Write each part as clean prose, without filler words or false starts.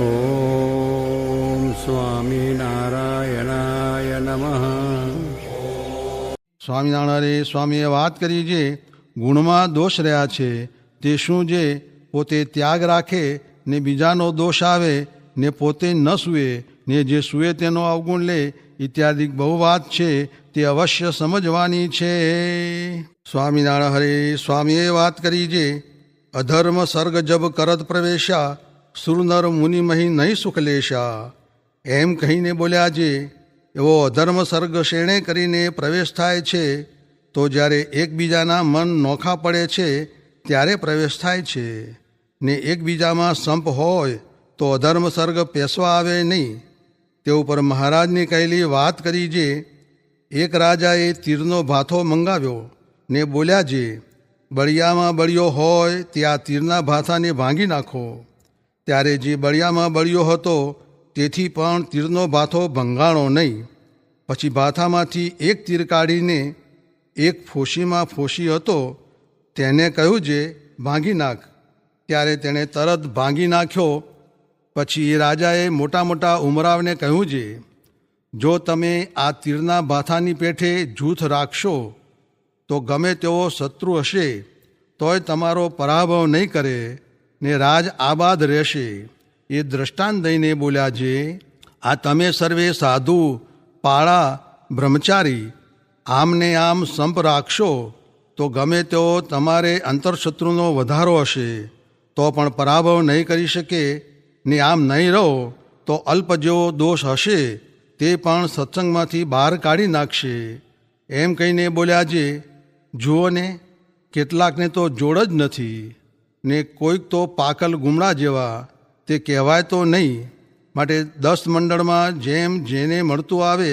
ઓમ સ્વામિનારાયણાય નમઃ. સ્વામિનારાયણ સ્વામીએ વાત કરી જે ગુણમાં દોષ રહ્યા છે તે શું? જે પોતે ત્યાગ રાખે ને બીજાનો દોષ આવે ને પોતે ન સૂએ ને જે સૂએ તેનો અવગુણ લે ઇત્યાદિ બહુ વાત છે તે અવશ્ય સમજવાની છે. સ્વામિનારાયણ હરે સ્વામીએ વાત કરી જે અધર્મ સર્ગ જબ કરત પ્રવેશા સુરનર મુનિ મહી નહીં સુખ લેશા. એમ કહીને બોલ્યા જે એવો અધર્મ સર્ગ શેણે કરીને પ્રવેશ થાય છે તો જ્યારે એકબીજાના મન નોખા પડે છે ત્યારે પ્રવેશ થાય છે ને એકબીજામાં સંપ હોય તો અધર્મ સર્ગ પેસવા આવે નહીં. તે ઉપર મહારાજની કહેલી વાત કરી જે એક રાજાએ તીરનો ભાથો મંગાવ્યો ને બોલ્યા જે બળિયામાં બળિયો હોય ત્યાં તીરના ભાથાને ભાંગી નાખો. ત્યારે જે બળિયામાં બળિયો હતો તેથી પણ તીરનો ભાથો ભંગાણો નહીં. પછી ભાથામાંથી એક તીર કાઢીને એક ફોશીમાં ફોશી હતો તેને કહ્યું જે ભાંગી નાખ. ત્યારે તેણે તરત ભાંગી નાખ્યો. પછી એ રાજાએ મોટા મોટા ઉમરાવને કહ્યું જે જો તમે આ તીરના ભાથાની પેઠે જૂથ રાખશો તો ગમે તેવો શત્રુ હશે તોય તમારો પરાભવ નહીં કરે ને રાજ આબાદ રહેશે. એ દ્રષ્ટાંત દઈને બોલ્યા જે આ તમે સર્વે સાધુ પાળા બ્રહ્મચારી આમને આમ સંપ રાખશો તો ગમે તેવો તમારે અંતરશત્રુનો વધારો હશે તો પણ પરાભવ નહીં કરી શકે ને આમ નહીં રહો તો અલ્પ જેવો દોષ હશે તે પણ સત્સંગમાંથી બહાર કાઢી નાખશે. એમ કહીને બોલ્યા જે જુઓ ને કેટલાકને તો જોડ જ નથી ને કોઈક તો પાકલ ગુમડા જેવા તે કહેવાય તો નહીં. માટે 10 મંડળમાં જેમ જેને મળતું આવે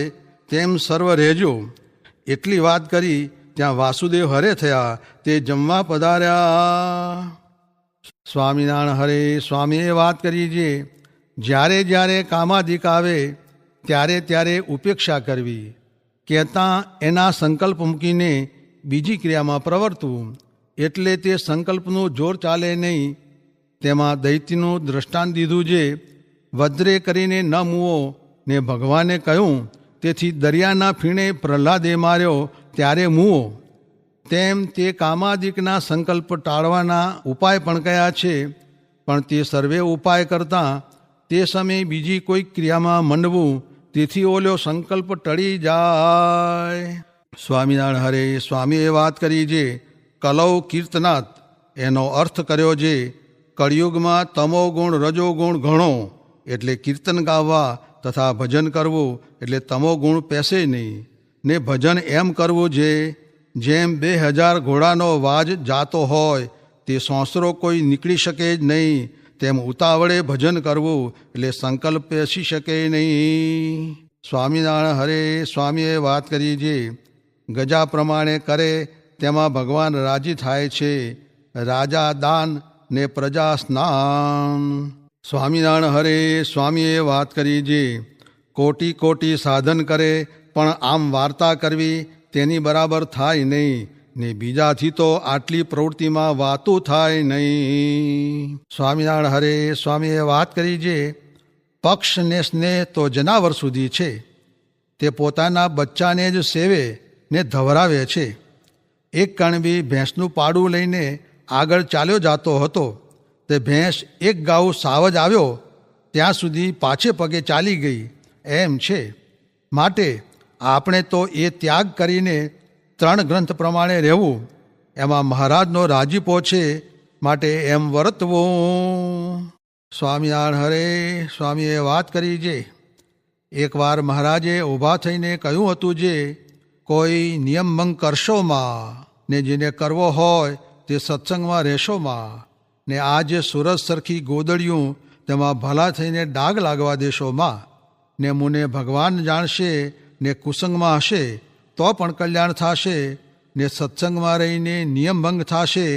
તેમ સર્વ રહેજો. એટલી વાત કરી ત્યાં વાસુદેવ હરે થયા તે જમવા પધાર્યા. સ્વામિનારાયણ હરે સ્વામીએ વાત કરી જે જ્યારે જ્યારે કામાદિક આવે ત્યારે ત્યારે ઉપેક્ષા કરવી કહેતાં એના સંકલ્પ મૂકીને બીજી ક્રિયામાં પ્રવર્તવું એટલે તે સંકલ્પનું જોર ચાલે નહીં. તેમાં દૈત્યનું દ્રષ્ટાંત દીધું જે વજ્રે કરીને ન મૂવો ને ભગવાને કહ્યું તેથી દરિયાના ફીણે પ્રહલાદે માર્યો ત્યારે મૂવો. તેમ તે કામાદિકના સંકલ્પ ટાળવાના ઉપાય પણ કયા છે પણ તે સર્વે ઉપાય કરતાં તે સમયે બીજી કોઈક ક્રિયામાં મંડવું તેથી ઓલો સંકલ્પ ટળી જાય. સ્વામિનારાયણ હરે સ્વામીએ વાત કરી જે કલૌ કીર્તનાથ એનો અર્થ કર્યો જે કળિયુગમાં તમો ગુણ રજો ગુણ ઘણો એટલે કીર્તન ગાવા તથા ભજન કરવું એટલે તમો ગુણ પેસે નહીં. ને ભજન એમ કરવું જે જેમ 2000 ઘોડાનો વાજ જાતો હોય તે સોંસરો કોઈ નીકળી શકે જ નહીં તેમ ઉતાવળે ભજન કરવું એટલે સંકલ્પ પેસી શકે નહીં. સ્વામિનારાયણ હરે સ્વામીએ વાત કરી જે ગજા પ્રમાણે કરે તેમાં ભગવાન રાજી થાય છે. રાજા દાન ને પ્રજા સ્નાન. સ્વામિનારાયણ હરે સ્વામીએ વાત કરી જે કોટી કોટી સાધન કરે પણ આમ વાર્તા કરવી તેની બરાબર થાય નહીં ને બીજાથી તો આટલી પ્રવૃત્તિમાં વાતું થાય નહીં. સ્વામિનારાયણ હરે સ્વામીએ વાત કરી જે પક્ષ ને સ્નેહ તો જનાવર સુધી છે તે પોતાના બચ્ચાને જ સેવે ને ધવરાવે છે. એક કણબી ભેંસનું પાડું લઈને આગળ ચાલ્યો જાતો હતો તે ભેંસ એક ગાઉ સાવજ આવ્યો ત્યાં સુધી પાછે પગે ચાલી ગઈ એમ છે. માટે આપણે તો એ ત્યાગ કરીને 3 ગ્રંથ પ્રમાણે રહેવું એમાં મહારાજનો રાજીપો છે માટે એમ વર્તવું. સ્વામિનારાયણ હરે સ્વામીએ વાત કરી જે એકવાર મહારાજે ઊભા થઈને કહ્યું હતું જે કોઈ નિયમભંગ કરશોમાં ને જેને કરવો હોય તે સત્સંગમાં રહેશોમાં ને આ જે સુરજ સરખી ગોદડિયું તેમાં ભલા થઈને ડાઘ લાગવા દેશોમાં ને મુને ભગવાન જાણશે ને કુસંગમાં હશે તો પણ કલ્યાણ થશે ને સત્સંગમાં રહીને નિયમભંગ થશે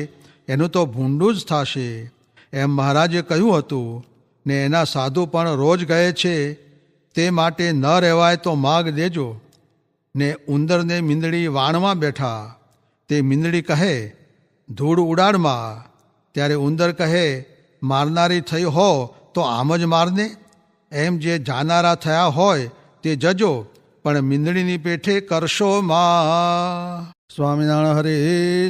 એનું તો ભૂંડું જ થશે એમ મહારાજે કહ્યું હતું. ને એના સાધુ પણ રોજ કહે છે તે માટે ન રહેવાય તો માગ દેજો. ને ઉંદરને મીંદડી વાણમાં બેઠા તે મીંદડી કહે ધૂળ ઉડાડમાં ત્યારે ઉંદર કહે મારનારી થઈ હો તો આમ જ મારને. એમ જે જાનારા થયા હોય તે જજો, પણ મીંદડીની પેઠે કરશો માં. સ્વામિનારાયણ. હરે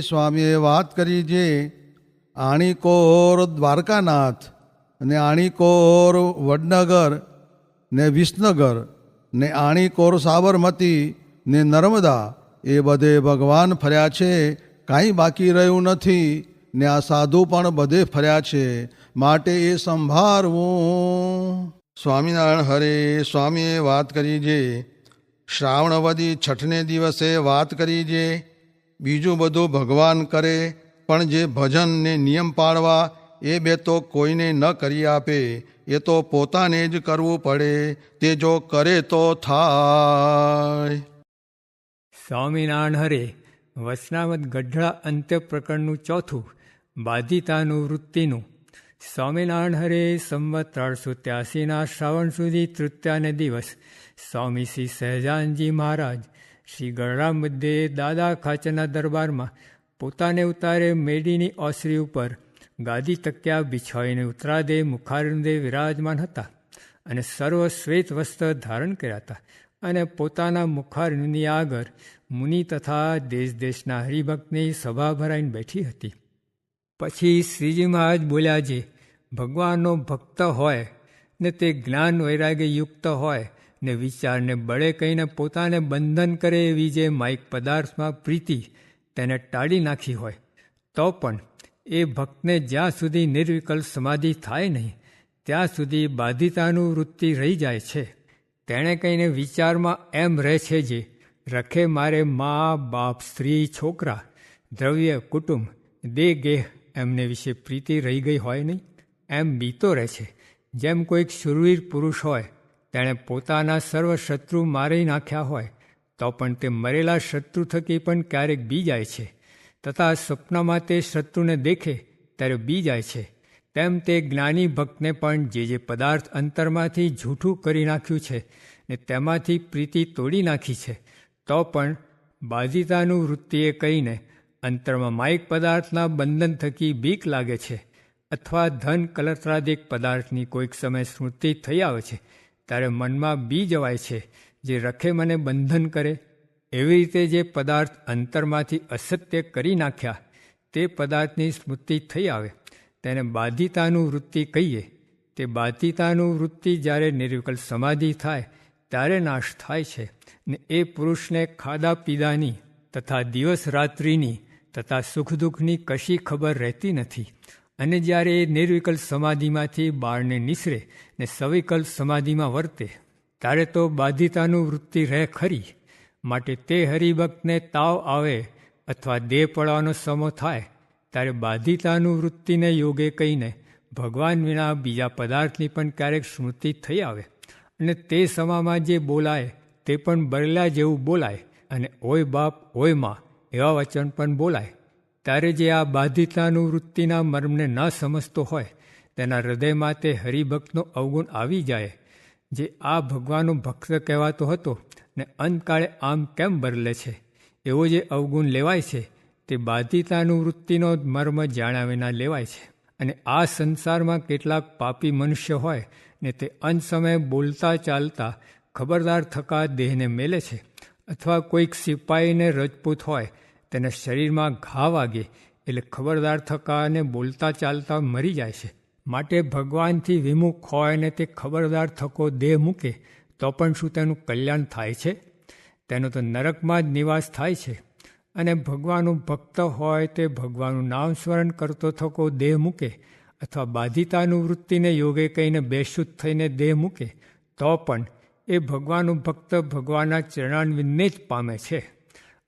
સ્વામીએ વાત કરી જે આણીકોર દ્વારકાનાથ ને આણીકોર વડનગર ને વિસનગર ને આણીકોર સાબરમતી ને નર્મદા એ બધે ભગવાન ફર્યા છે, કાંઈ બાકી રહ્યું નથી. ને આ સાધુ પણ બધે ફર્યા છે, માટે એ સંભાળવું. સ્વામિનારાયણ. હરે સ્વામીએ વાત કરી જે શ્રાવણવદી છઠને દિવસે વાત કરી જે બીજું બધું ભગવાન કરે, પણ જે ભજન ને નિયમ પાળવા એ બે તો કોઈને ન કરી આપે. એ તો પોતાને જ કરવું પડે, તે જો કરે તો થાય. સ્વામિનારાયણ. હરે વચનામત ગઢડા અંત્ય પ્રકરણનું ચોથું, બાધિતાનું વૃત્તિનું. સ્વામિનારાયણ. હરે સંવત 1383 શ્રાવણ સુધી તૃતીયાને દિવસ સ્વામી શ્રી સહજાનજી મહારાજ શ્રી ગઢડા મધ્યે દાદા ખાચરના દરબારમાં પોતાને ઉતારે મેડીની ઓસરી ઉપર ગાદી તકિયા બિછાવીને ઉતરાદે મુખારવિંદે વિરાજમાન હતા અને સર્વ શ્વેત વસ્ત્ર ધારણ કર્યા હતા અને પોતાના મુખારવિંદની આગળ મુનિ તથા દેશ દેશના હરિભક્તની સભા ભરાઈને બેઠી હતી. પછી શ્રીજી મહારાજ બોલ્યા, જે ભગવાનનો ભક્ત હોય ને તે જ્ઞાન વૈરાગ્ય યુક્ત હોય ને વિચારને બળે કહીને પોતાને બંધન કરે એવી જે માઇક પદાર્થમાં પ્રીતિ તેને ટાળી નાખી હોય, તો પણ એ ભક્તને જ્યાં સુધી નિર્વિકલ્પ સમાધિ થાય નહીં ત્યાં સુધી બાધિતાનું વૃત્તિ રહી જાય છે. તેણે કહીને વિચારમાં એમ રહે છે, જે રખે મારે મા બાપ સ્ત્રી છોકરા દ્રવ્ય કુટુંબ દેહ ગેહ એમને વિશે પ્રીતિ રહી ગઈ હોય નહીં, એમ બીતો રહે છે. જેમ કોઈક શૂરવીર પુરુષ હોય, તેણે પોતાના સર્વ શત્રુ મારી નાખ્યા હોય, તો પણ તે મરેલા શત્રુ થકી પણ ક્યારેક બી જાય છે, તથા સ્વપ્નમાં તે શત્રુને દેખે ત્યારે બી જાય છે. તેમ તે જ્ઞાની ભક્તને પણ જે પદાર્થ અંતરમાંથી જૂઠું કરી નાખ્યું છે ને તેમાંથી પ્રીતિ તોડી નાખી છે, તો પણ બાધિતાનું વૃત્તિએ કહીને અંતરમાં માયિક પદાર્થના બંધન થકી બીક લાગે છે, અથવા ધન કલત્રાદિક પદાર્થની કોઈક સમય સ્મૃતિ થઈ આવે છે ત્યારે મનમાં બી જવાય છે, જે રખે મને બંધન કરે. એવી રીતે જે પદાર્થ અંતરમાંથી અસત્ય કરી નાખ્યા તે પદાર્થની સ્મૃતિ થઈ આવે તેને બાધિતાનું વૃત્તિ કહીએ. તે બાધિતાનું વૃત્તિ જ્યારે નિર્વિકલ્પ સમાધિ થાય ત્યારે નાશ થાય છે ને એ પુરુષને ખાધા પીધાની તથા દિવસ રાત્રિની તથા સુખ દુઃખની કશી ખબર રહેતી નથી. અને જ્યારે એ નિર્વિકલ્પ સમાધિમાંથી બહારને નિસરે ને સવિકલ્પ સમાધિમાં વર્તે ત્યારે તો બાધિતાનું વૃત્તિ રહે ખરી. માટે તે હરિભક્તને તાવ આવે અથવા દેહ પડવાનો સમો થાય ત્યારે બાધિતાનું વૃત્તિને યોગે કહીને ભગવાન વિના બીજા પદાર્થની પણ ક્યારેક સ્મૃતિ થઈ આવે અને તે સમામાં જે બોલાય તે પણ બરલા જેવું બોલાય અને ઓય બાપ ઓય માં એવા વચન પણ બોલાય. ત્યારે જે આ બાધિતાનું વૃત્તિના મર્મને ન સમજતો હોય તેના હૃદયમાં તે હરિભક્તનો અવગુણ આવી જાય, જે આ ભગવાનનો ભક્ત કહેવાતો હતો ને અંતકાળે આમ કેમ બદલે છે, એવો જે અવગુણ લેવાય છે તે બાધિતાનું વૃત્તિનો મર્મ જાણ્યા વિના લેવાય છે. અને આ સંસારમાં કેટલાક પાપી મનુષ્ય હોય ને તે અંત સમયે બોલતા ચાલતા ખબરદાર થકા દેહને મેલે છે, અથવા કોઈક સિપાહીને રજપૂત હોય તેના શરીરમાં ઘા વાગે એટલે ખબરદાર થકા અને બોલતા ચાલતા મરી જાય છે. માટે ભગવાનથી વિમુખ હોય ને તે ખબરદાર થકો દેહ મૂકે તો પણ શું તેનું કલ્યાણ થાય છે? તેનો તો નરકમાં જ નિવાસ થાય છે. અને ભગવાનનું ભક્ત હોય તે ભગવાનનું નામ સ્મરણ કરતો થકો દેહ મૂકે અથવા બાધિતાનું વૃત્તિને યોગે કહીને બેશુદ્ધ થઈને દેહ મૂકે તો પણ એ ભગવાનનું ભક્ત ભગવાનના ચરણારવિંદને જ પામે છે.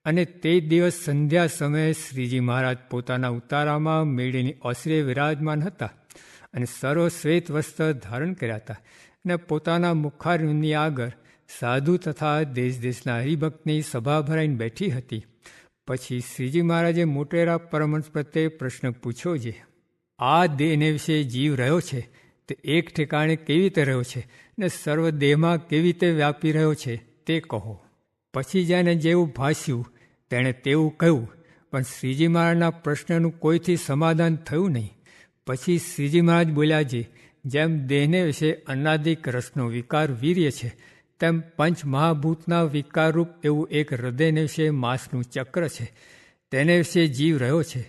અને તે દિવસ સંધ્યા સમયે શ્રીજી મહારાજ પોતાના ઉતારામાં મેળીની ઓસરીએ વિરાજમાન હતા અને સર્વ શ્વેત વસ્ત્ર ધારણ કર્યા હતા અને પોતાના મુખારવિંદની આગળ સાધુ તથા દેશ દેશના હરિભક્તની સભા ભરાઈને બેઠી હતી. પછી શ્રીજી મહારાજે મોટેરા પરમહંસ પ્રત્યે પ્રશ્ન પૂછ્યો, છે આ દેહને વિશે જીવ રહ્યો છે તે એક ઠેકાણે કેવી રીતે રહ્યો છે ને સર્વ દેહમાં કેવી રીતે વ્યાપી રહ્યો છે તે કહો. પછી જેને જેવું ભાષ્યું તેણે તેવું કહ્યું, પણ શ્રીજી મહારાજના પ્રશ્નનું કોઈથી સમાધાન થયું નહીં. પછી શ્રીજી મહારાજ બોલ્યા, છે જેમ દેહને વિશે અનાદિક રસનો વિકાર વીર્ય છે, તેમ પંચ મહાભૂતના વિકારરૂપ એવું એક હૃદયને વિશે માંસનું ચક્ર છે, તેને વિશે જીવ રહ્યો છે.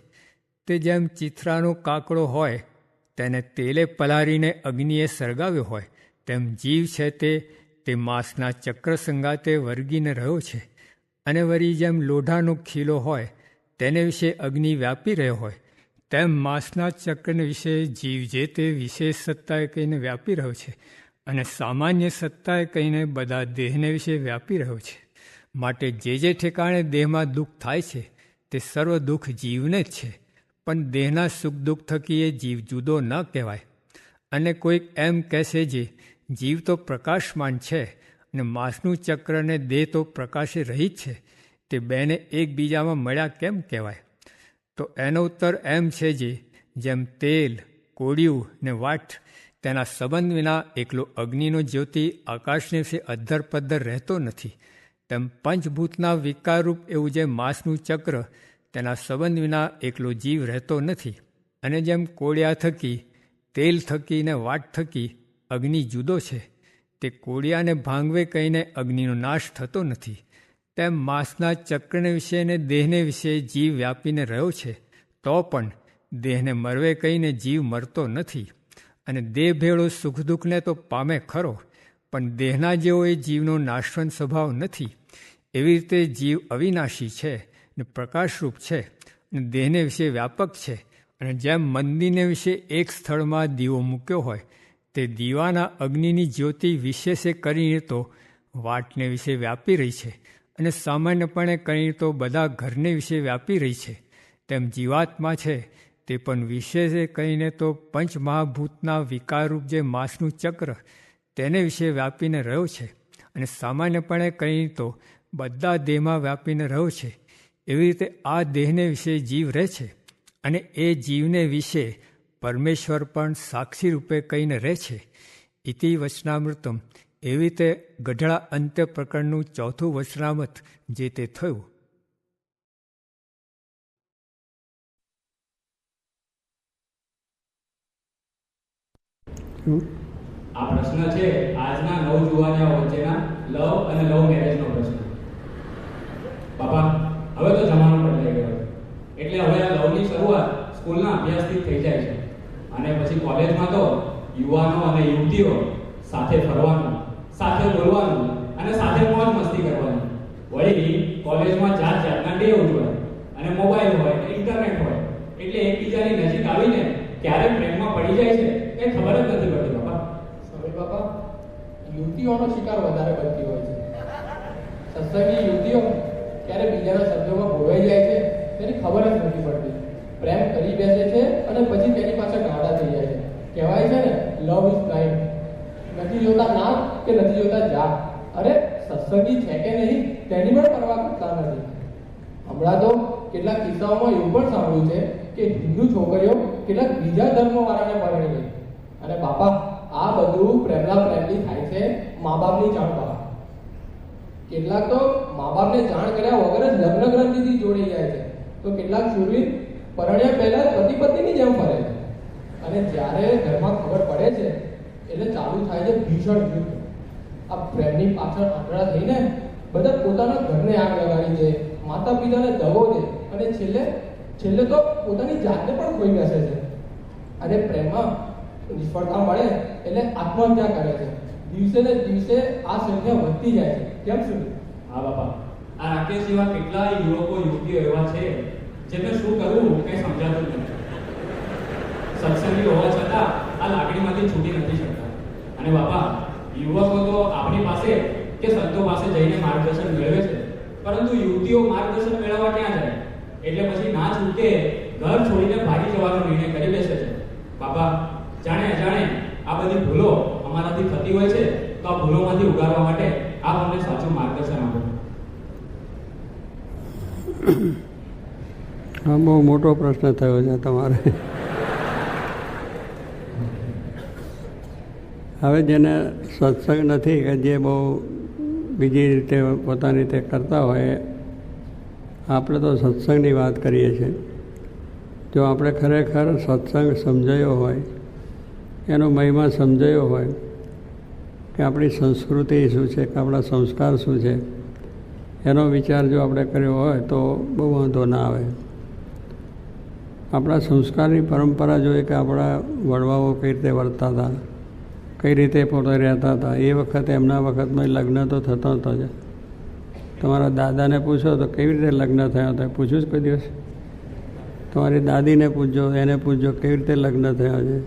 તે જેમ ચિથરાનો કાકડો હોય તેને તેલે પલાળીને અગ્નિએ સળગાવ્યો હોય, તેમ જીવ છે તે માંસના ચક્ર સંગાતે વર્ગીને રહ્યો છે. અને વળી જેમ લોઢાનો ખીલો હોય તેને વિશે અગ્નિ વ્યાપી રહ્યો હોય, તેમ માંસના ચક્રને વિશે જીવ જે તે વિશેષ સત્તાએ કહીને વ્યાપી રહ્યો છે, અને સામાન્ય સત્તાએ કહીને બધા દેહને વિશે વ્યાપી રહ્યો છે. માટે જે ઠેકાણે દેહમાં દુઃખ થાય છે તે સર્વ દુઃખ જીવને જ છે, પણ દેહના સુખ દુઃખ થકી એ જીવ જુદો ન કહેવાય. અને કોઈક એમ કહેશે જે જીવ તો પ્રકાશમાન છે અને માંસનું ચક્ર અને દેહ તો પ્રકાશે રહિત છે, તે બેને એકબીજામાં મળ્યા કેમ કહેવાય? તો એનો ઉત્તર એમ છે જે જેમ તેલ, કોળિયું ને વાટ તેના સંબંધ વિના એકલો અગ્નિનો જ્યોતિ આકાશને વિશે અધ્ધર પદ્ધર રહેતો નથી, તેમ પંચભૂતના વિકારરૂપ એવું જે માંસનું ચક્ર તેના સંબંધ વિના એકલો જીવ રહેતો નથી. અને જેમ કોળિયા થકી, તેલ થકી ને વાટ થકી અગ્નિ જુદો છે, તે કોળિયાને ભાંગવે કહીને અગ્નિનો નાશ થતો નથી, તેમ માંસના ચક્રને વિશે ને દેહને વિશે જીવ વ્યાપીને રહ્યો છે, તો પણ દેહને મરવે કહીને જીવ મરતો નથી. અને દેહ ભેળો સુખ દુઃખને તો પામે ખરો, પણ દેહના જેવો એ જીવનો નાશવંત સ્વભાવ નથી. એવી રીતે જીવ અવિનાશી છે ને પ્રકાશરૂપ છે અને દેહને વિશે વ્યાપક છે. અને જેમ મંદિરને વિશે એક સ્થળમાં દીવો મૂક્યો હોય તે દીવાના અગ્નિની જ્યોતિ વિશેષે કરીને તો વાટને વિશે વ્યાપી રહી છે, અને સામાન્યપણે કરીને તો બધા ઘરને વિશે વ્યાપી રહી છે, તેમ જીવાત્મા છે તે પણ વિશેષે કહીને તો પંચમહાભૂતના વિકારરૂપ જે માંસનું ચક્ર તેને વિશે વ્યાપીને રહ્યો છે, અને સામાન્યપણે કહીને તો બધા દેહમાં વ્યાપીને રહ્યો છે. એવી રીતે આ દેહને વિશે જીવ રહે છે, અને એ જીવને વિશે પરમેશ્વર પણ સાક્ષી રૂપે કહીને રહે છે. ઇતિ વચનામૃતમ. એવી રીતે ગઢડા અંત્ય પ્રકરણનું ચોથું વચનામૃત જે તે થયું. આ પ્રશ્ન છે આજના નવજુવાનિયા વચ્ચેના લવ અને લવ મેરેજનો પ્રશ્ન. બાપા, હવે તો જમાનો બદલાઈ ગયો, એટલે હવે આ લવની શરૂઆત સ્કૂલના અભ્યાસથી થઈ જાય છે, અને પછી કોલેજમાં તો યુવાનો અને યુવતીઓ સાથે ફરવાનું, સાથે બોલવાનું અને સાથે મોજ મસ્તી કરવાની. વળી કોલેજમાં જાત જાતના ડે ઉજવાય, અને મોબાઈલ હોય, ઇન્ટરનેટ હોય, એટલે એકબીજાની નજીક આવીને ક્યારે પ્રેમમાં પડી જાય છે એ ખબર જ નથી પડતી. બાપા sorry બાપા, યુવતીઓનો શિકાર વધારે બનતી હોય છે. સત્સંગી યુવતીઓ ક્યારે બીજાના શબ્દોમાં ભોળવાઈ જાય છે તેની ખબર જ નથી પડતી. પ્રેમ કરી બેસે છે અને પછી તેની પાછળ ગાડા થઈ જાય છે. કહેવાય છે ને, લવ ઇઝ બ્લાઇન્ડ. નથી જોતા નાક કે નથી જોતા જાત. અરે સત્સંગી છે કે નહીં તેની પણ પરવા કરતા નથી. હમણાં તો કેટલાક કિસ્સાઓમાં એવું પણ સાંભળ્યું છે કે હિન્દુ છોકરીઓ કેટલાક બીજા ધર્મવાળાને પરણી ગઈ. અને બાપા, આ બધું પ્રેમથી થાય છે મા બાપની જાણ બહાર. કેટલાક તો મા બાપને જાણ કર્યા વગર જ લગ્ન ગ્રંથિથી જોડી જાય છે, તો કેટલાક શૂરવીર પરણ્યા પહેલા પતિ પત્નીની જેમ ફરે છે. અને જ્યારે ઘરમાં ખબર પડે છે એટલે ચાલુ થાય છે ભીષણ યુદ્ધ. આ પ્રેમની પાછળ આંધળા થઈને બધા પોતાના ઘરને આગ લગાડી દે, માતા પિતાને દગો દે, અને છેલ્લે તો પોતાની જાતને પણ ખોઈ બેસે છે. અને પ્રેમમાં નિષ્ફળતા મળે એટલે આત્મહત્યા કરે છે. દિવસે ને દિવસે આ સંખ્યા વધતી જાય છે. કેમ શું? હા બાપા, આ રાકેશ જેવા કેટલાય યુવકો યુવતીઓ એવા છે જેમને શું કરવું કંઈ સમજાતું નથી. સત્સંગી હોવા છતાં આ લાગણીમાંથી છૂટી નથી શકતા. અને બાપા, યુવકો તો આપણી પાસે કે સંતો પાસે જઈને માર્ગદર્શન મેળવે છે, પરંતુ યુવતીઓ માર્ગદર્શન મેળવવા ક્યાં જાય? એટલે પછી ના છૂટકે ઘર છોડીને ભાગી જવાનો નિર્ણય કરી બેસે છે. બાપા, જાણે અજાણે આ બધી ભૂલો અમારાથી થતી હોય છે, તો આ ભૂલોમાંથી ઉગારવા માટે આપ અમને સાચું માર્ગદર્શન આપો. હા, બહુ મોટો પ્રશ્ન થયો છે તમારે. હવે જેને સત્સંગ નથી, કે જે બહુ બીજી રીતે પોતાની રીતે કરતા હોય, આપણે તો સત્સંગની વાત કરીએ છીએ. જો આપણે ખરેખર સત્સંગ સમજાયો હોય એનો મહિમા સમજાયો હોય કે આપણી સંસ્કૃતિ શું છે કે આપણા સંસ્કાર શું છે, એનો વિચાર જો આપણે કર્યો હોય તો બહુ વાંધો ના આવે. આપણા સંસ્કારની પરંપરા જોઈએ કે આપણા વડવાઓ કઈ રીતે વર્તતા હતા, કઈ રીતે પોતે રહેતા હતા. એ વખતે એમના વખતમાં લગ્ન તો થતા હતા જ. તમારા દાદાને પૂછો તો કેવી રીતે લગ્ન થયા હતા, પૂછ્યું જ કોઈ દિવસ? તમારી દાદીને પૂછજો, એને પૂછજો કેવી રીતે લગ્ન થયા છે.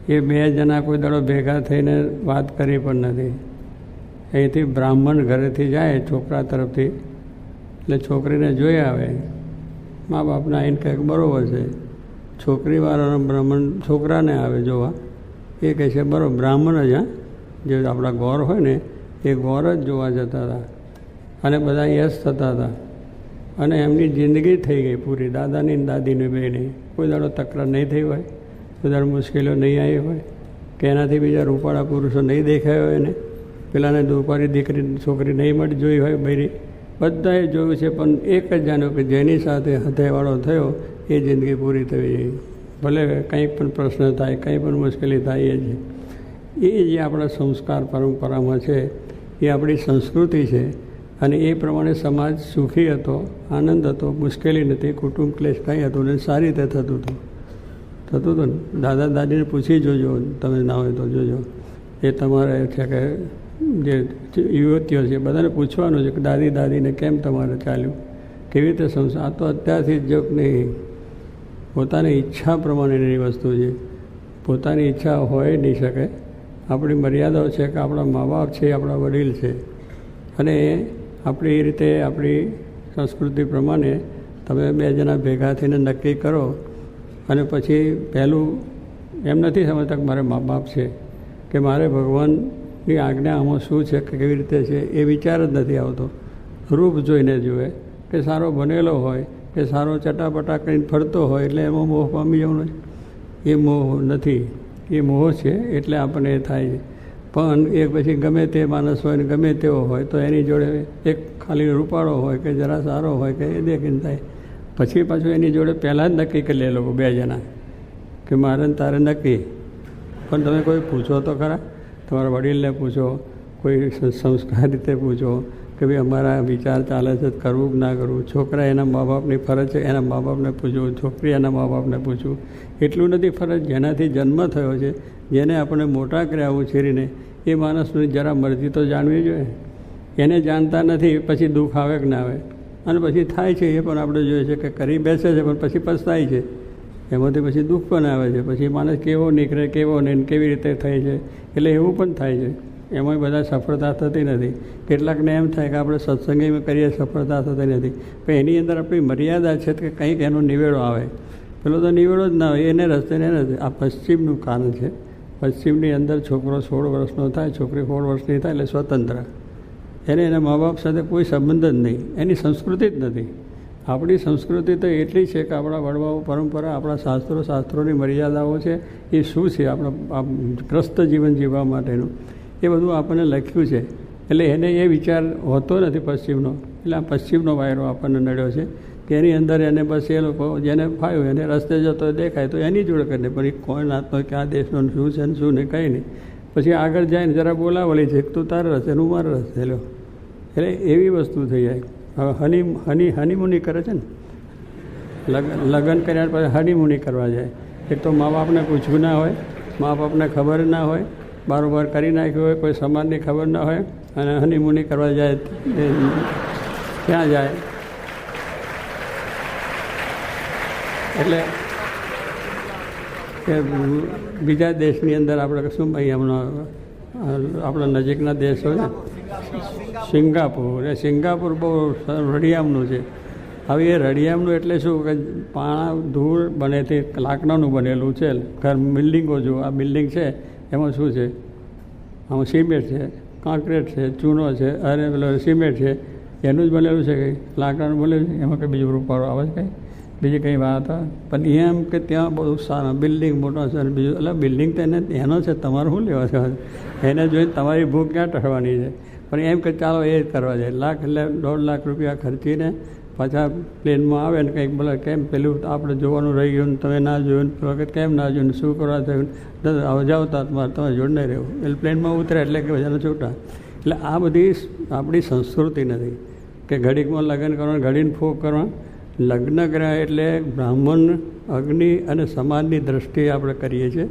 એ બે જણા કોઈ દાડો ભેગા થઈને વાત કરી પણ નથી. અહીંથી બ્રાહ્મણ ઘરેથી જાય છોકરા તરફથી, એટલે છોકરીને જોઈ આવે, મા બાપને આવીને કંઈક બરાબર છે. છોકરીવાળાનો બ્રાહ્મણ છોકરાને આવે જોવા, એ કહે છે બરાબર, બ્રાહ્મણ જ. હા, જે આપણા ગોર હોય ને એ ગોર જ જોવા જતા હતા અને બધા યશ થતા હતા અને એમની જિંદગી થઈ ગઈ પૂરી. દાદાની ને દાદીની બેની કોઈ દાડો તકરાર નહીં થઈ હોય, કોઈ દાડો મુશ્કેલીઓ નહીં આવી હોય કે એનાથી બીજા રૂપાળા પુરુષો નહીં દેખાયો હોય એને, પેલાને દુપારી દીકરી છોકરી નહીં મળી જોઈ હોય બૈરી, બધાએ જોયું છે. પણ એક જ જાણ્યું કે જેની સાથે હથેવાળો થયો એ જિંદગી પૂરી થવી જોઈએ. ભલે કંઈ પણ પ્રશ્ન થાય, કંઈ પણ મુશ્કેલી થાય, એ જે આપણા સંસ્કાર પરંપરામાં છે એ આપણી સંસ્કૃતિ છે. અને એ પ્રમાણે સમાજ સુખી હતો, આનંદ હતો, મુશ્કેલી નથી, કુટુંબ ક્લેશ કંઈ હતું ને સારી રીતે થતું હતું ને. દાદા દાદીને પૂછી જોજો, તમે ના હોય તો જોજો. એ તમારે છે કે જે યુવતીઓ છે બધાને પૂછવાનું છે કે દાદી દાદીને કેમ તમારે ચાલ્યું, કેવી રીતે સંસાર. આ તો અત્યારથી જ જોક નહીં, પોતાની ઈચ્છા પ્રમાણેની વસ્તુ છે. પોતાની ઈચ્છા હોય નહીં શકે. આપણી મર્યાદાઓ છે કે આપણા મા બાપ છે, આપણા વડીલ છે, અને આપણી એ રીતે આપણી સંસ્કૃતિ પ્રમાણે તમે બે જણા ભેગા થઈને નક્કી કરો. અને પછી પહેલું એમ નથી સમજતા કે મારે મા બાપ છે કે મારે ભગવાનની આજ્ઞા આમાં શું છે કે કેવી રીતે છે, એ વિચાર જ નથી આવતો. રૂપ જોઈને જુએ કે સારો બનેલો હોય કે સારો ચટાપટા કરીને ફરતો હોય એટલે એમાં મોહ પામી જવાનો છે. એ મોહ નથી, એ મોહ છે એટલે આપણને એ થાય છે. પણ એક પછી ગમે તે માણસ હોય ને ગમે તેવો હોય તો એની જોડે એક ખાલી રૂપાળો હોય કે જરા સારો હોય કે એ દેખીને થાય. પછી પાછું એની જોડે પહેલાં જ નક્કી કરી લે લોકો બે જણા કે મારે ને તારે નક્કી. પણ તમે કોઈ પૂછો તો ખરા, તમારા વડીલને પૂછો, કોઈ સંસ્કાર રીતે પૂછો કે ભાઈ અમારા વિચાર ચાલે છે કરવું કે ના કરવું. છોકરા એના મા બાપની ફરજ છે, એના મા બાપને પૂછવું, છોકરી એના મા બાપને પૂછવું. એટલું નથી ફરજ, જેનાથી જન્મ થયો છે, જેને આપણે મોટા કર્યા ઉછેરીને, એ માણસની જરા મરજી તો જાણવી જોઈએ. એને જાણતા નથી, પછી દુઃખ આવે કે ના આવે, અને પછી થાય છે એ પણ આપણે જોઈએ છે કે કરી બેસે છે પણ પછી પછતાય છે. એમાંથી પછી દુઃખ પણ આવે છે, પછી માણસ કેવો નીકળે કેવો નહીં, કેવી રીતે થાય છે. એટલે એવું પણ થાય છે. એમાં બધા સફળતા થતી નથી. કેટલાકને એમ થાય કે આપણે સત્સંગીમાં કરીએ સફળતા થતી નથી, પણ એની અંદર આપણી મર્યાદા છે કે કંઈક એનો નિવેડો આવે. પેલો તો નિવેડો જ ના હોય, એને રસ્તે ને નથી. આ પશ્ચિમનું કારણ છે. પશ્ચિમની અંદર છોકરો 16 વર્ષનો થાય, છોકરી 16 વર્ષની થાય એટલે સ્વતંત્ર. એને એના મા બાપ સાથે કોઈ સંબંધ જ નહીં, એની સંસ્કૃતિ જ નથી. આપણી સંસ્કૃતિ તો એટલી છે કે આપણા વડવાઓ પરંપરા, આપણા શાસ્ત્રોની મર્યાદાઓ છે એ શું છે આપણા ગ્રસ્ત જીવન જીવવા માટેનું, એ બધું આપણને લખ્યું છે. એટલે એને એ વિચાર હોતો નથી પશ્ચિમનો. એટલે આ પશ્ચિમનો વાયરો આપણને નડ્યો છે કે એની અંદર એને બસ એ લોકો જેને ફાવ્યું એને રસ્તે જતો દેખાય તો એની જોડે કરીને, પણ એ કોઈ નાતનો કે આ દેશનો શું છે ને શું નહીં કંઈ નહીં. પછી આગળ જાય ને જરા બોલાવલી છે તું તારા રસ્તે હું મારા રસ્તે લો. એટલે એવી વસ્તુ થઈ જાય. હવે હનીમૂની કરે છે ને, લગ્ન કર્યા પછી હનીમૂની કરવા જાય. એક તો મા બાપને પૂછવું ના હોય, મા બાપને ખબર ના હોય, બારોબાર કરી નાખ્યું હોય, કોઈ સમાજની ખબર ના હોય, અને હનીમૂની કરવા જાય ત્યાં જાય. એટલે કે બીજા દેશની અંદર આપણે શું ભાઈ હમણાં આપણા નજીકના દેશ હોય ને સિંગાપુર, એ સિંગાપુર બહુ રળિયામનું છે. હવે એ રળિયામનું એટલે શું કે પાણા ધૂળ બનેથી લાકડાનું બનેલું છે ઘર, બિલ્ડિંગો જો આ બિલ્ડિંગ છે એમાં શું છે, આમાં સિમેન્ટ છે, કોન્ક્રીટ છે, ચૂનો છે, અરે પેલો સિમેન્ટ છે, એનું જ બનેલું છે. કંઈ લાકડાનું બનેલું છે, એમાં કંઈ બીજું રૂપાળો આવે છે કંઈ બીજી કંઈ વાત આવે. પણ એમ કે ત્યાં બહુ સારા બિલ્ડિંગ મોટા છે અને બીજું એટલે બિલ્ડિંગ તો એનો છે, તમારે શું લેવા છે? એને જોઈને તમારી ભૂખ ક્યાં ટળવાની છે? પણ એમ કે ચાલો એ જ કરવા જાય. લાખ એટલે 1.5 લાખ રૂપિયા ખર્ચીને પાછા પ્લેનમાં આવે ને કંઈક બોલે કેમ પેલું આપણે જોવાનું રહી ગયું, તમે ના જોયું, વખત કેમ ના જોયું, શું કરવા થયું, હવે જાઓ તો તમે જોડ નહીં રહેવું. એટલે પ્લેનમાં ઉતરે એટલે કે બધાને છૂટા. એટલે આ બધી આપણી સંસ્કૃતિ નથી કે ઘડીકમાં લગ્ન કરવા, ઘડીને ફોક કરવા. લગ્ન કર્યા એટલે બ્રાહ્મણ, અગ્નિ અને સમાજની દ્રષ્ટિએ આપણે કરીએ છીએ.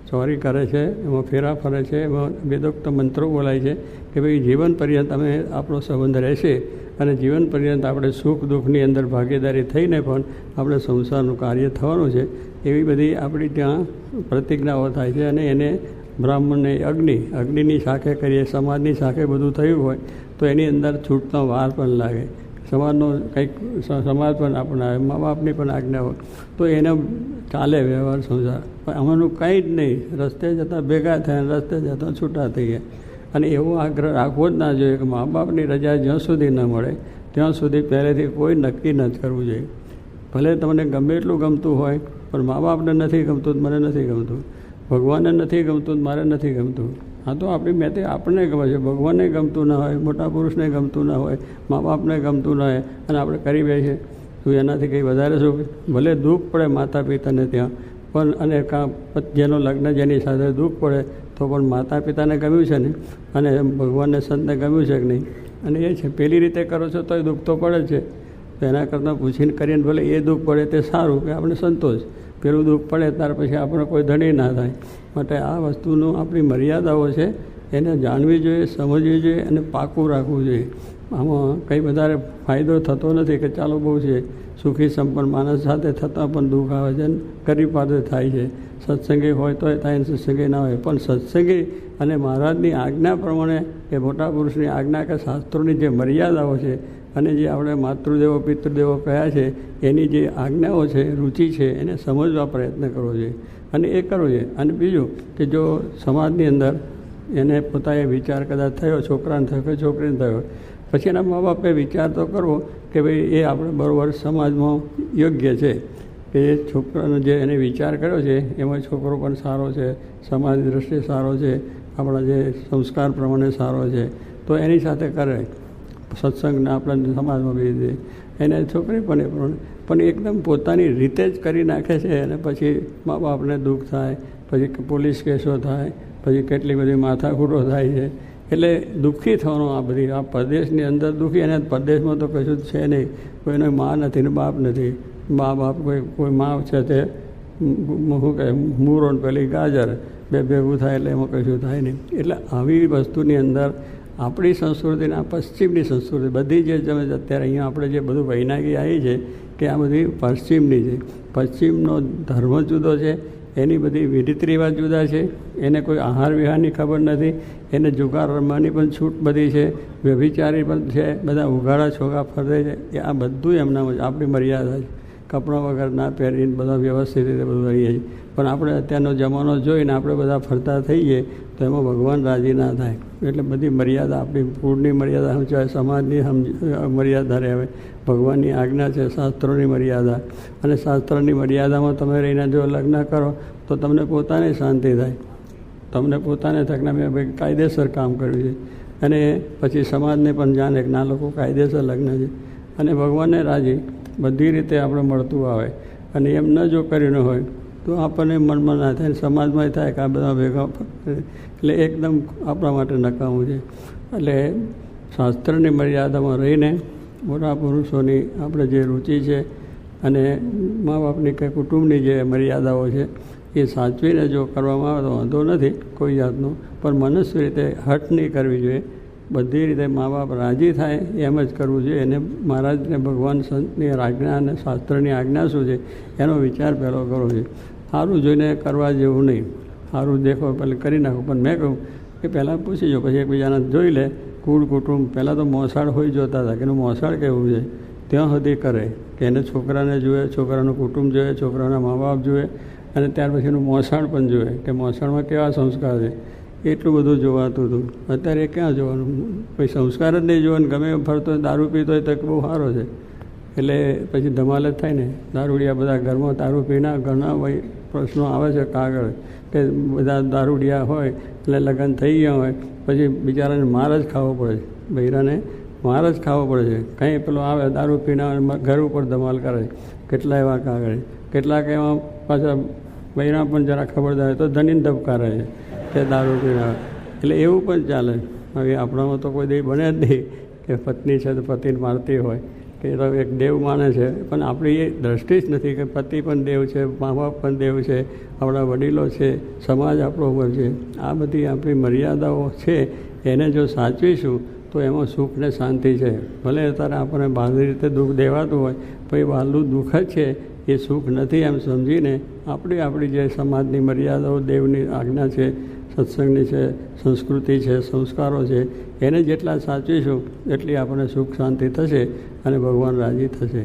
ચોરી કરે છે, એમાં ફેરા ફરે છે, એમાં વેદોક્ત મંત્રો બોલાય છે કે ભાઈ જીવન પર્યંત અમે આપણો સંબંધ રહેશે અને જીવન પર્યંત આપણે સુખ દુઃખની અંદર ભાગીદારી થઈને પણ આપણે સંસારનું કાર્ય થવાનું છે. એવી બધી આપણી ત્યાં પ્રતિજ્ઞાઓ થાય છે. અને એને બ્રાહ્મણને અગ્નિની શાખે કરીએ, સમાજની શાખે બધું થયું હોય તો એની અંદર છૂટનો વાર પણ લાગે. સમાજનો કંઈક સમાજ પણ આપણને આવે, મા બાપની પણ આજ્ઞા હોય તો એને ચાલે વ્યવહાર સંસાર. પણ આમાંનું કંઈ જ નહીં. રસ્તે જતાં ભેગા થયા, રસ્તે જતાં છૂટા થઈ ગયા. અને એવો આગ્રહ રાખવો જ ના જોઈએ કે મા બાપની રજા જ્યાં સુધી ન મળે ત્યાં સુધી પહેલેથી કોઈ નક્કી ન કરવું જોઈએ. ભલે તમને ગમે એટલું ગમતું હોય પણ મા બાપને નથી ગમતું, મને નથી ગમતું, ભગવાનને નથી ગમતું, મારે નથી ગમતું. હા તો આપણી મેં આપણને ગમે છે, ભગવાનને ગમતું ના હોય, મોટા પુરુષને ગમતું ના હોય, મા બાપને ગમતું ના હોય અને આપણે કરી બેસીએ તો એનાથી કંઈ વધારે શું? ભલે દુઃખ પડે માતા પિતાને ત્યાં પણ, અને જેનો લગ્ન જેની સાથે દુઃખ પડે તો પણ માતા પિતાને ગમ્યું છે ને, અને ભગવાનને સંતને ગમ્યું છે કે નહીં. અને એ છે પેલી રીતે કરો છો તોય દુઃખ તો પડે છે. તો એના કરતાં પૂછીને કરીને ભલે એ દુઃખ પડે તે સારું કે આપણે સંતોષ. પેલું દુઃખ પડે ત્યાર પછી આપણે કોઈ ધણી ના થાય. માટે આ વસ્તુનું આપણી મર્યાદાઓ છે એને જાણવી જોઈએ, સમજવી જોઈએ અને પાકું રાખવું જોઈએ. આમાં કંઈ વધારે ફાયદો થતો નથી કે ચાલો બહુ છે સુખી સંપન્ન માણસ સાથે થતાં પણ દુઃખ આવે છે, ગરીબ પાસે થાય છે. સત્સંગી હોય તોય થાય, સત્સંગી ના હોય પણ સત્સંગી અને મહારાજની આજ્ઞા પ્રમાણે કે મોટા પુરુષની આજ્ઞા કે શાસ્ત્રોની જે મર્યાદાઓ છે અને જે આપણે માતૃદેવો પિતૃદેવો કયા છે એની જે આજ્ઞાઓ છે, રુચિ છે, એને સમજવા પ્રયત્ન કરવો જોઈએ અને એ કરવો જોઈએ. અને બીજું કે જો સમાજની અંદર એને પોતાએ વિચાર કદાચ થયો, છોકરાને થયો કે છોકરીને થયો, પછી એના મા બાપે વિચાર તો કરવો કે ભાઈ એ આપણે બરાબર સમાજમાં યોગ્ય છે કે એ છોકરાનો જે એને વિચાર કર્યો છે એમાં છોકરો પણ સારો છે, સમાજની દૃષ્ટિએ સારો છે, આપણા જે સંસ્કાર પ્રમાણે સારો છે, તો એની સાથે કરે. સત્સંગના આપણા સમાજમાં બી દે એને છોકરી પણ એ પ્રમાણે, પણ એકદમ પોતાની રીતે જ કરી નાખે છે અને પછી મા બાપને દુઃખ થાય, પછી પોલીસ કેસો થાય, પછી કેટલી બધી માથાકૂટો થાય છે. એટલે દુઃખી થવાનું આ બધી આ પ્રદેશની અંદર દુઃખી. અને પ્રદેશમાં તો કશું જ છે નહીં, કોઈનો મા નથી ને બાપ નથી. મા બાપ કોઈ મા છે તે શું કહે મૂરો ને પેલી ગાજર બે ભેગું થાય એટલે એમાં કશું થાય નહીં. એટલે આવી વસ્તુની અંદર આપણી સંસ્કૃતિને આ પશ્ચિમની સંસ્કૃતિ બધી જે તમે અત્યારે અહીંયા આપણે જે બધું વૈનાગી આવી છે કે આ બધી પશ્ચિમની છે. પશ્ચિમનો ધર્મ જુદો છે, એની બધી વિધિત રિવાજ જુદા છે, એને કોઈ આહાર વિહારની ખબર નથી, એને જુગાર રમવાની પણ છૂટ બધી છે, વ્યભિચારી પણ છે, બધા ઉઘાડા છોગા ફરે છે. એ આ બધું એમનામાં આપણી મર્યાદા છે. કપડાં વગર ના પહેરીને બધા વ્યવસ્થિત રીતે બધું રહીએ છીએ. પણ આપણે અત્યારનો જમાનો જોઈને આપણે બધા ફરતા થઈએ તો એમાં ભગવાન રાજી ના થાય. એટલે બધી મર્યાદા આપણી કુળની મર્યાદા સમજાય, સમાજની મર્યાદા રહેવે, ભગવાનની આજ્ઞા છે, શાસ્ત્રોની મર્યાદા. અને શાસ્ત્રની મર્યાદામાં તમે રહીને જો લગ્ન કરો તો તમને પોતાને શાંતિ થાય, તમને પોતાને થાય કે મેં ભાઈ કાયદેસર કામ કર્યું છે. અને પછી સમાજને પણ જાણે કે ના લોકો કાયદેસર લગ્ન છે અને ભગવાનને રાજી બધી રીતે આપણે મળતું આવે. અને એમ ન જો કર્યું ન હોય તો આપણને મનમાં ના થાય, સમાજમાં થાય કે આ બધા ભેગા. એટલે એકદમ આપણા માટે નકામું છે. એટલે શાસ્ત્રની મર્યાદામાં રહીને મોટા પુરુષોની આપણે જે રુચિ છે અને મા બાપની કે કુટુંબની જે મર્યાદાઓ છે એ સાચવીને જો કરવામાં આવે તો વાંધો નથી કોઈ જાતનો. પણ મનુષ્ય રીતે હઠ નહીં કરવી જોઈએ. બધી રીતે મા બાપ રાજી થાય એમ જ કરવું જોઈએ. એને મહારાજને ભગવાન સંતની આજ્ઞા અને શાસ્ત્રની આજ્ઞા શું છે એનો વિચાર પહેલો કરવો જોઈએ. સારું જોઈને કરવા જેવું નહીં. સારું દેખો પહેલાં કરી નાખો. પણ મેં કહ્યું કે પહેલાં પૂછી જો, પછી એકબીજાને જોઈ લે. કુળ કુટુંબ પહેલાં તો મોસાળ હોઈ જોતા હતા કે એનું મોસાળ કેવું છે ત્યાં સુધી કરે કે એને છોકરાને જુએ, છોકરાનું કુટુંબ જોઈએ, છોકરાના મા બાપ જુએ અને ત્યાર પછી એનું મોસાળ પણ જુએ કે મોસાળમાં કેવા સંસ્કાર છે. એટલું બધું જોવાતું હતું. અત્યારે ક્યાં જોવાનું, કોઈ સંસ્કાર જ નહીં જોવાનું. ગમે ફરતો દારૂ પીતો હોય તો બહુ સારો છે. એટલે પછી ધમાલ જ થાય ને. દારૂડિયા બધા ઘરમાં દારૂ પીના ઘણા પ્રશ્નો આવે છે કાગળ કે બધા દારૂડિયા હોય એટલે લગ્ન થઈ ગયા હોય પછી બિચારાને માર જ ખાવો પડે. બૈરાને માર જ ખાવો પડે છે. કંઈ પેલો આવે દારૂ પીને ઘર ઉપર ધમાલ કરે, કેટલા એવા કાગળ, કેટલાક એવા પાછા બૈરા પણ જરા ખબરદાર હોય તો ધનીને ધબકારે છે કે દારૂ પીને આવે. એટલે એવું પણ ચાલે. હવે આપણામાં તો કોઈ દે બને જ નહીં કે પત્ની છે તો પતિને મારતી હોય કે એ તો એક દેવ માને છે, પણ આપણી એ દ્રષ્ટિ જ નથી કે પતિ પણ દેવ છે, મા બાપ પણ દેવ છે, આપણા વડીલો છે, સમાજ આપણો ઉપર છે. આ બધી આપણી મર્યાદાઓ છે, એને જો સાચવીશું તો એમાં સુખ ને શાંતિ છે. ભલે અત્યારે આપણને બહારની રીતે દુઃખ દેવાતું હોય પણ એ બહારનું દુઃખ જ છે, એ સુખ નથી એમ સમજીને આપણી જે સમાજની મર્યાદાઓ, દેવની આજ્ઞા છે, સત્સંગની છે, સંસ્કૃતિ છે, સંસ્કારો છે, એને જેટલા સાચવીશું એટલી આપણને સુખ શાંતિ થશે અને ભગવાન રાજી થશે.